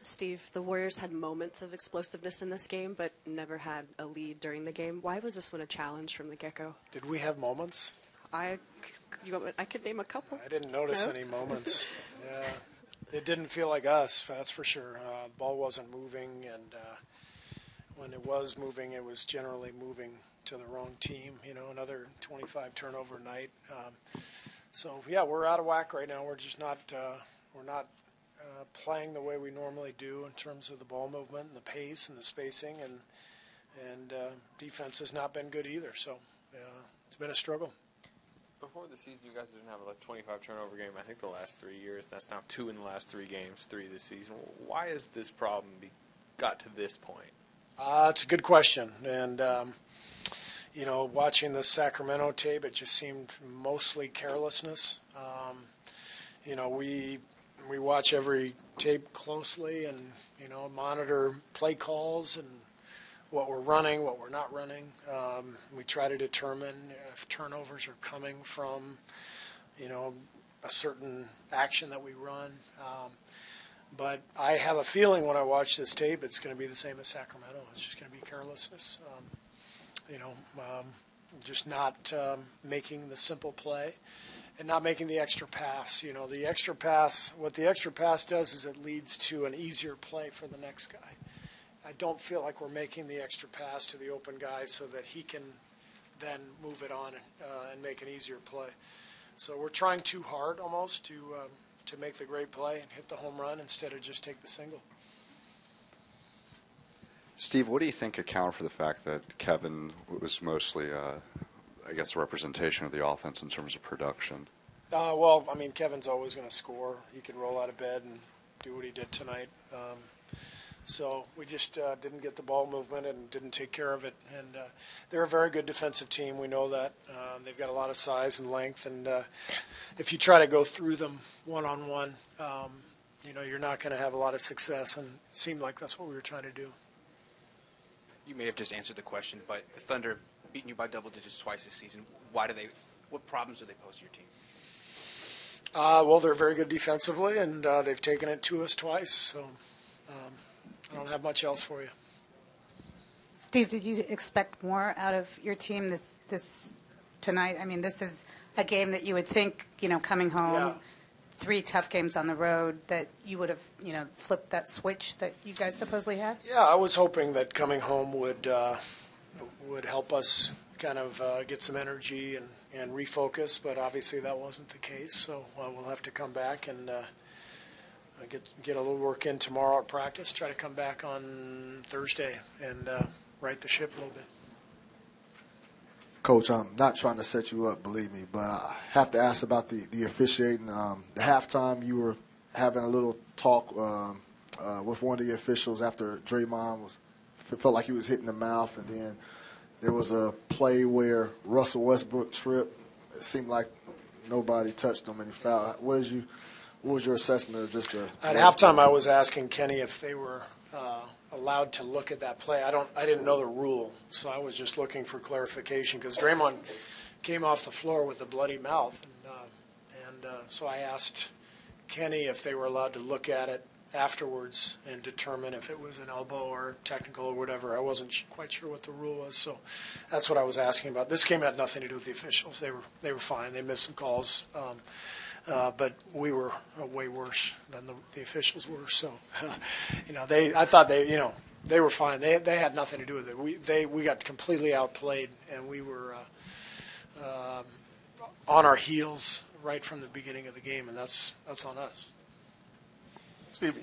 Steve, the Warriors had moments of explosiveness in this game, but never had a lead during the game. Why was this one a challenge from the get-go? Did we have moments? I could name a couple. I didn't notice any moments. Yeah, it didn't feel like us, that's for sure. Ball wasn't moving, and when it was moving, it was generally moving to the wrong team. Another 25 turnover night. So yeah, we're out of whack right now. We're just not playing the way we normally do in terms of the ball movement and the pace and the spacing, and defense has not been good either. So it's been a struggle. Before the season, you guys didn't have a 25 turnover game. I think the last 3 years. That's now 2 in the last 3 games, 3 this season. Why has this problem got to this point? It's a good question, and watching the Sacramento tape, it just seemed mostly carelessness. We watch every tape closely and, monitor play calls and what we're running, what we're not running. We try to determine if turnovers are coming from, a certain action that we run. But I have a feeling when I watch this tape, it's going to be the same as Sacramento. It's just going to be carelessness. Just not making the simple play. And not making the extra pass. The extra pass, what the extra pass does is it leads to an easier play for the next guy. I don't feel like we're making the extra pass to the open guy so that he can then move it on and make an easier play. So we're trying too hard almost to make the great play and hit the home run instead of just take the single. Steve, what do you think accounted for the fact that Kevin was mostly I guess, a representation of the offense in terms of production? Kevin's always going to score. He can roll out of bed and do what he did tonight. So we just didn't get the ball movement and didn't take care of it. And they're a very good defensive team. We know that. They've got a lot of size and length. And if you try to go through them one-on-one, you're not going to have a lot of success. And it seemed like that's what we were trying to do. You may have just answered the question, but the Thunder have beaten you by double digits twice this season. What problems do they pose to your team? They're very good defensively, and they've taken it to us twice. So I don't have much else for you. Steve, did you expect more out of your team this tonight? I mean, this is a game that you would think, coming home, 3 tough games on the road, that you would have, flipped that switch that you guys supposedly had? Yeah, I was hoping that coming home would help us kind of get some energy and refocus, but obviously that wasn't the case. So we'll have to come back and get a little work in tomorrow at practice, try to come back on Thursday and right the ship a little bit. Coach, I'm not trying to set you up, believe me, but I have to ask about the officiating. The halftime, you were having a little talk with one of the officials after Draymond felt like he was hitting the mouth, and then there was a play where Russell Westbrook tripped. It seemed like nobody touched him and he fouled. What was your assessment of just the? At halftime, I was asking Kenny if they were allowed to look at that play. I didn't know the rule, so I was just looking for clarification because Draymond came off the floor with a bloody mouth, and so I asked Kenny if they were allowed to look at it afterwards and determine if it was an elbow or technical or whatever. I wasn't quite sure what the rule was, so that's what I was asking about. This game had nothing to do with the officials. They were fine. They missed some calls, but we were way worse than the officials were. So, I thought they were fine. They had nothing to do with it. We got completely outplayed, and we were on our heels right from the beginning of the game, and that's on us. Steve,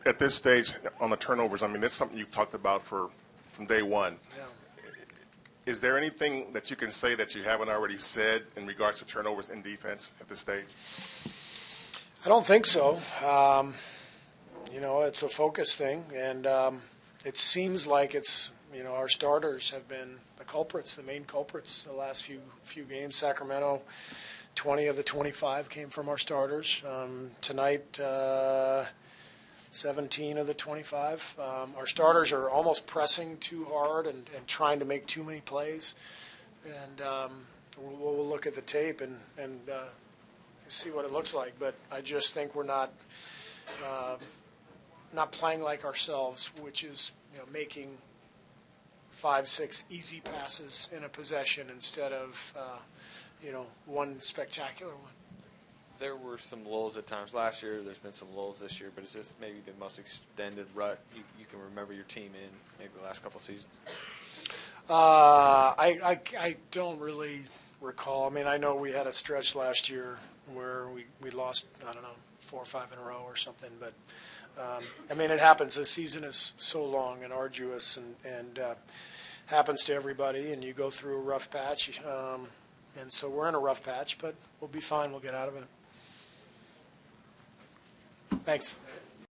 at this stage on the turnovers, it's something you've talked about from day one. Yeah. Is there anything that you can say that you haven't already said in regards to turnovers in defense at this stage? I don't think so. It's a focus thing, and it seems like it's, our starters have been the main culprits the last few games. Sacramento, 20 of the 25 came from our starters. Tonight, 17 of the 25. Our starters are almost pressing too hard and trying to make too many plays. And we'll look at the tape and see what it looks like. But I just think we're not not playing like ourselves, which is making 5-6 easy passes in a possession instead of one spectacular one. There were some lulls at times last year. There's been some lulls this year, but is this maybe the most extended rut you can remember your team in maybe the last couple of seasons? I don't really recall. I mean, I know we had a stretch last year where we lost, I don't know, 4 or 5 in a row or something. But, I mean, it happens. The season is so long and arduous and happens to everybody, and you go through a rough patch. And so we're in a rough patch, but we'll be fine. We'll get out of it. Thanks.